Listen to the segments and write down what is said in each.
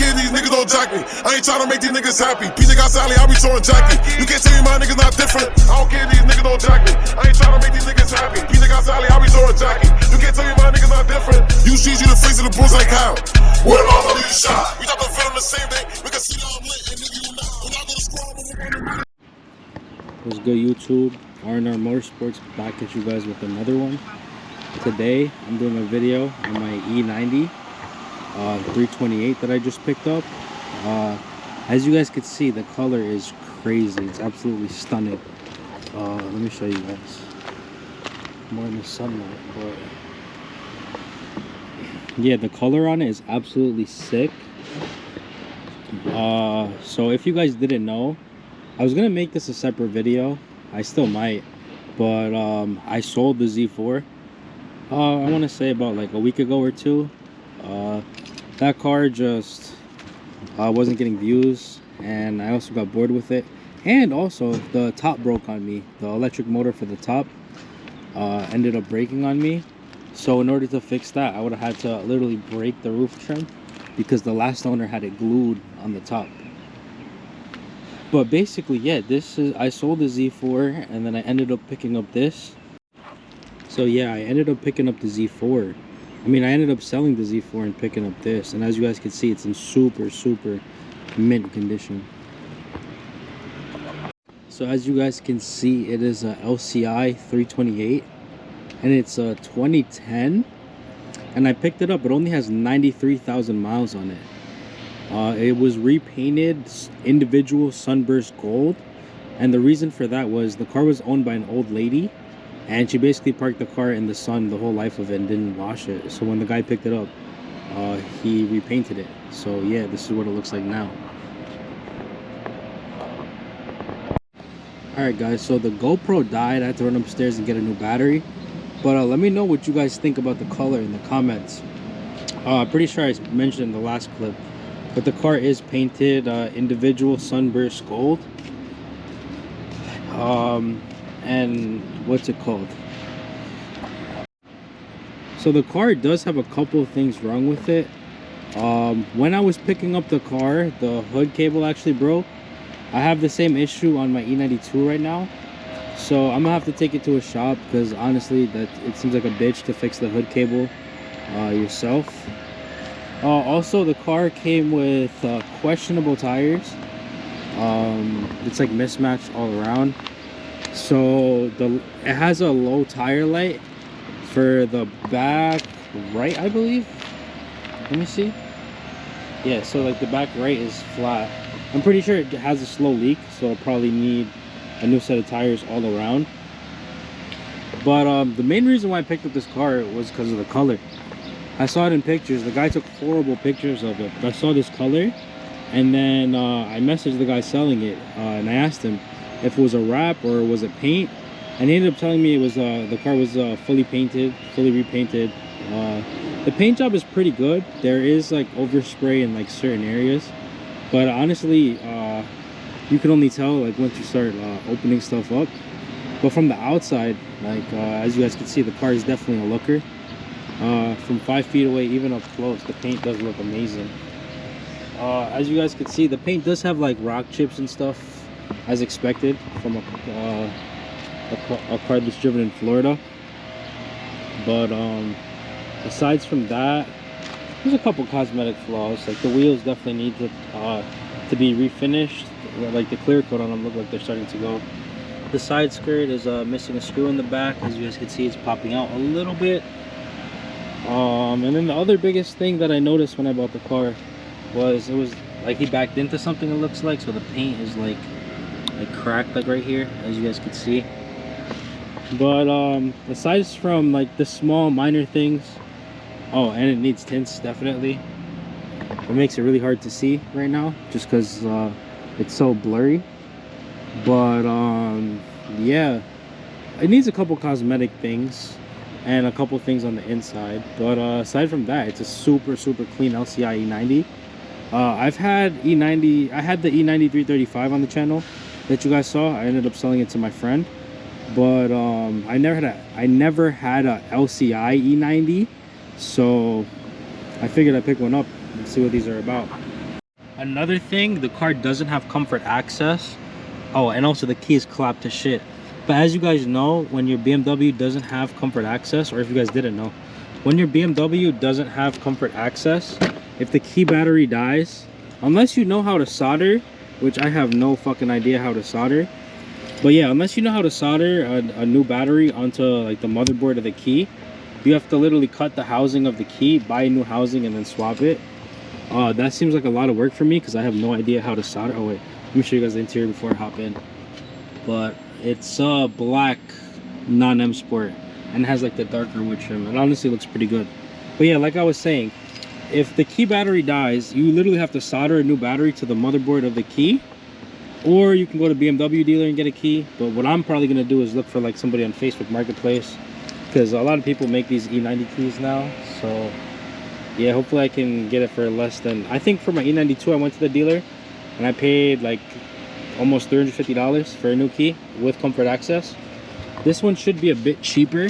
care these niggas don't jack me. I ain't trying to make these niggas happy. PJ got Sally, I be showing Jackie. You can't tell me my niggas not different. I don't care these niggas don't jack me. I ain't trying to make these niggas happy. PJ got Sally, I be showing Jackie. You can't tell me my niggas not different. You see you the face of the bulls like how? What all of you shot? We got the film the same day. We can see that I'm lit and nigga you not. When I go to squad, What's good, YouTube? R&R Motorsports back at you guys with another one. Today I'm doing a video on my E90 328 that I just picked up. As you guys can see, the color is crazy. It's absolutely stunning. Let me show you guys more in the sunlight, but yeah, the color on it is absolutely sick. So if you guys didn't know, I was gonna make this a separate video. I still might, but I sold the Z4 I want to say about like a week ago or two. That car just wasn't getting views, and I also got bored with it, and also the top broke on me. The electric motor for the top ended up breaking on me. So in order to fix that, I would have had to literally break the roof trim because the last owner had it glued on the top. But basically, yeah, this is, I sold the Z4 and then I ended up picking up this. So yeah, I ended up picking up the Z4. I mean, I ended up selling the Z4 and picking up this, and as you guys can see, it's in super mint condition. So as you guys can see, it is a LCI 328 and it's a 2010, and I picked it up. It only has 93,000 miles on it. It was repainted individual SunBurst gold, and the reason for that was the car was owned by an old lady, and she basically parked the car in the sun the whole life of it and didn't wash it. So when the guy picked it up, he repainted it. So yeah, this is what it looks like now. Alright guys, so the GoPro died. I had to run upstairs and get a new battery. But let me know what you guys think about the color in the comments. Pretty sure I mentioned in the last clip, but the car is painted individual SunBurst gold. And what's it called? So the car does have a couple of things wrong with it. When I was picking up the car, the hood cable actually broke. I have the same issue on my E92 right now, so I'm gonna have to take it to a shop because honestly, that it seems like a bitch to fix the hood cable yourself. Also, the car came with questionable tires. It's like mismatched all around. So it has a low tire light for the back right, I believe. Let me see. Yeah, so like the back right is flat. I'm pretty sure it has a slow leak, so it'll probably need a new set of tires all around. But the main reason why I picked up this car was because of the color. I saw it in pictures. The guy took horrible pictures of it, but I saw this color, and then I messaged the guy selling it, and I asked him if it was a wrap or was it paint, and he ended up telling me it was the car was fully painted, fully repainted. The paint job is pretty good. There is like overspray in like certain areas, but honestly, you can only tell like once you start opening stuff up. But from the outside, like as you guys can see, the car is definitely a looker. From 5 feet away, even up close, the paint does look amazing. As you guys can see, the paint does have like rock chips and stuff, as expected from a car that's driven in Florida. But aside from that, there's a couple cosmetic flaws. Like the wheels definitely need to be refinished. Like the clear coat on them look like they're starting to go. The side skirt is missing a screw in the back. As you guys can see, it's popping out a little bit. And then the other biggest thing that I noticed when I bought the car was it was like he backed into something, it looks like, so the paint is like cracked like right here, as you guys can see. But aside from like the small minor things, oh, and it needs tints, definitely. It makes it really hard to see right now just because it's so blurry. But yeah, it needs a couple cosmetic things and a couple things on the inside, but aside from that, it's a super clean LCI E90. I had the E90 335 on the channel that you guys saw. I ended up selling it to my friend, but I never had a LCI E90, so I figured I'd pick one up and see what these are about. Another thing, the car doesn't have comfort access. Oh, and also the key is clapped to shit. But as you guys know, when your BMW doesn't have comfort access, or if you guys didn't know, when your BMW doesn't have comfort access, if the key battery dies, unless you know how to solder, which I have no fucking idea how to solder, but yeah, unless you know how to solder a new battery onto like the motherboard of the key, you have to literally cut the housing of the key, buy a new housing, and then swap it. That seems like a lot of work for me because I have no idea how to solder. Oh wait, let me show you guys the interior before I hop in. But it's black non-M Sport and has like the darker wood trim. It honestly looks pretty good. But yeah, like I was saying, if the key battery dies, you literally have to solder a new battery to the motherboard of the key, or you can go to BMW dealer and get a key. But what I'm probably gonna do is look for like somebody on Facebook Marketplace, because a lot of people make these E90 keys now. So yeah, hopefully I can get it for less than, I think for my E92 I went to the dealer and I paid like almost $350 for a new key with comfort access. This one should be a bit cheaper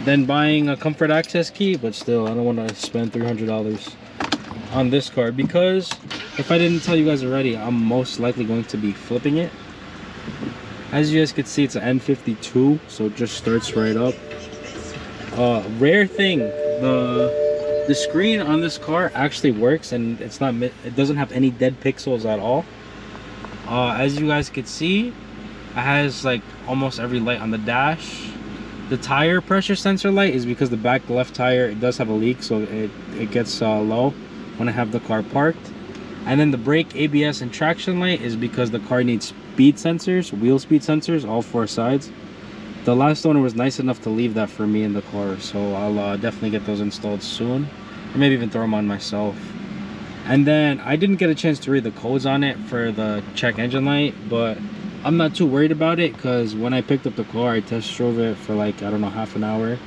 than buying a comfort access key, but still I don't want to spend $300 on this car, because if I didn't tell you guys already, I'm most likely going to be flipping it. As you guys can see, it's an N52, so it just starts right up. Rare thing, the screen on this car actually works, and it doesn't have any dead pixels at all. As you guys can see, it has like almost every light on the dash. The tire pressure sensor light is because the back left tire, it does have a leak, so it gets low when I have the car parked. And then the brake, ABS, and traction light is because the car needs speed sensors, wheel speed sensors, all four sides. The last owner was nice enough to leave that for me in the car, so I'll definitely get those installed soon, or maybe even throw them on myself. And then I didn't get a chance to read the codes on it for the check engine light, but I'm not too worried about it, because when I picked up the car, I test drove it for like, I don't know, half an hour,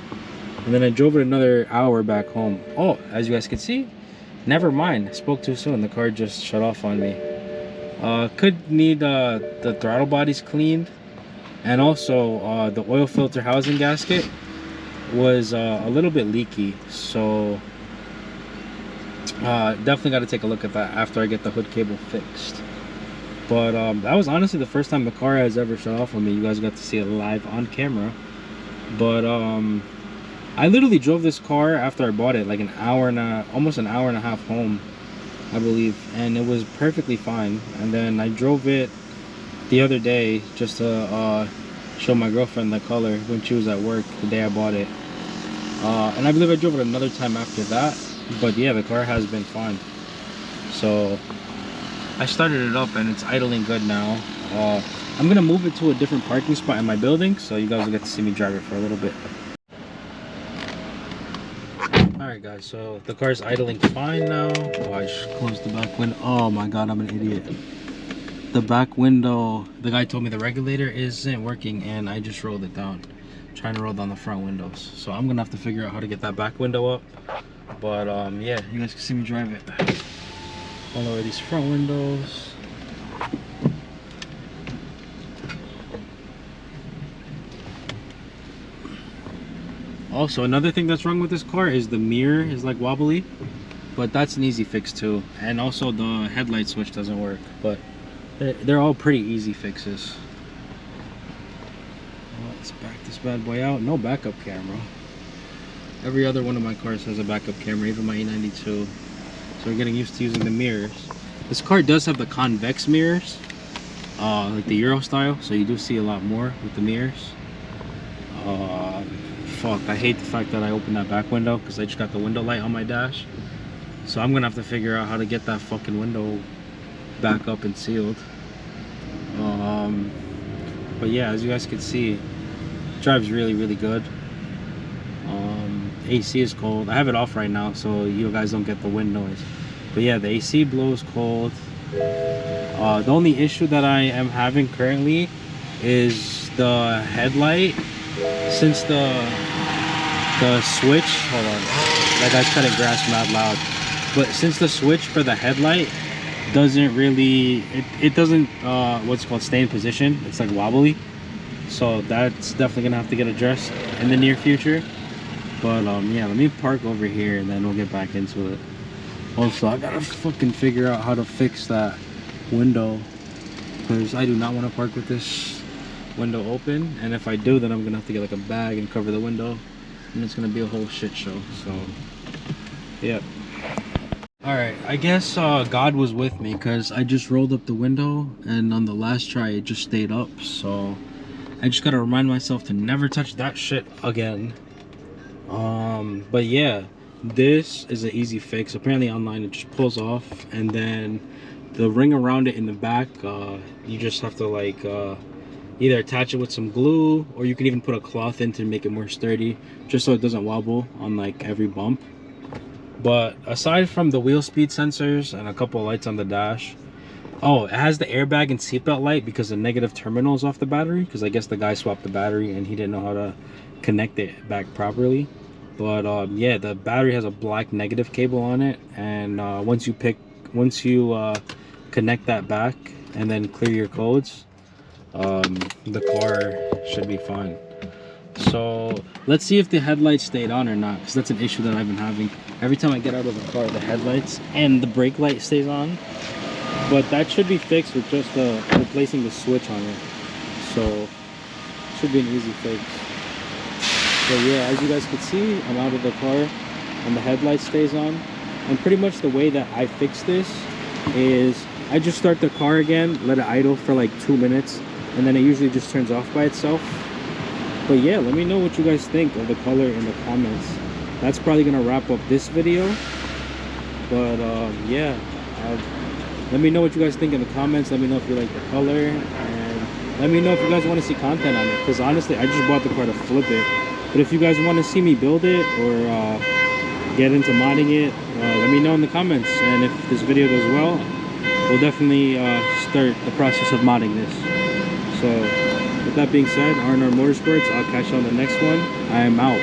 and then I drove it another hour back home. Oh, as you guys can see, never mind, I spoke too soon, the car just shut off on me. Could need the throttle bodies cleaned, and also the oil filter housing gasket was a little bit leaky, so definitely got to take a look at that after I get the hood cable fixed. But that was honestly the first time the car has ever shut off on me. You guys got to see it live on camera. But I literally drove this car after I bought it like almost an hour and a half home, I believe, and it was perfectly fine. And then I drove it the other day just to show my girlfriend the color when she was at work the day I bought it. And I believe I drove it another time after that. But yeah, the car has been fine. So I started it up and it's idling good now. I'm gonna move it to a different parking spot in my building, so you guys will get to see me drive it for a little bit. Alright guys, so the car's idling fine now. Oh, I just closed the back window. Oh my god, I'm an idiot. The back window, the guy told me the regulator isn't working, and I just rolled it down. I'm trying to roll down the front windows. So I'm gonna have to figure out how to get that back window up. But yeah, you guys can see me drive it. I'll lower these front windows. Also, another thing that's wrong with this car is the mirror is like wobbly, but that's an easy fix too. And also the headlight switch doesn't work, but they're all pretty easy fixes. Let's back this bad boy out. No backup camera. Every other one of my cars has a backup camera, even my E92. So we're getting used to using the mirrors. This car does have the convex mirrors, like the Euro style, so you do see a lot more with the mirrors. Fuck, I hate the fact that I opened that back window because I just got the window light on my dash. So I'm gonna have to figure out how to get that fucking window back up and sealed. But yeah, as you guys can see, it drives really, really good. AC is cold. I have it off right now so you guys don't get the wind noise. But yeah, the AC blows cold. The only issue that I am having currently is the headlight. Since the switch, hold on, that guy's cutting grass mad loud. But since the switch for the headlight doesn't really, it doesn't what's called stay in position, it's like wobbly, so that's definitely gonna have to get addressed in the near future. But yeah, let me park over here and then we'll get back into it. Also, I gotta fucking figure out how to fix that window, because I do not want to park with this window open, and if I do, then I'm gonna have to get like a bag and cover the window, and it's gonna be a whole shit show. So yeah. All right, I guess God was with me, because I just rolled up the window, and on the last try it just stayed up. So I just gotta remind myself to never touch that shit again. But yeah, this is an easy fix. Apparently online it just pulls off, and then the ring around it in the back, you just have to like either attach it with some glue, or you can even put a cloth in to make it more sturdy, just so it doesn't wobble on like every bump. But aside from the wheel speed sensors and a couple of lights on the dash, oh, it has the airbag and seatbelt light because the negative terminal is off the battery, because I guess the guy swapped the battery and he didn't know how to connect it back properly. But yeah, the battery has a black negative cable on it, and once you connect that back and then clear your codes, the car should be fine. So let's see if the headlights stayed on or not, because that's an issue that I've been having. Every time I get out of the car, the headlights and the brake light stays on. But that should be fixed with just replacing the switch on it. So it should be an easy fix. So yeah, as you guys can see, I'm out of the car and the headlight stays on. And pretty much the way that I fix this is I just start the car again, let it idle for like 2 minutes, and then it usually just turns off by itself. But yeah, let me know what you guys think of the color in the comments. That's probably gonna wrap up this video. But yeah, let me know what you guys think in the comments. Let me know if you like the color, and let me know if you guys want to see content on it, because honestly I just bought the car to flip it. But if you guys want to see me build it or get into modding it, let me know in the comments. And if this video goes well, we'll definitely start the process of modding this. So with that being said, R&R Motorsports, I'll catch you on the next one. I am out.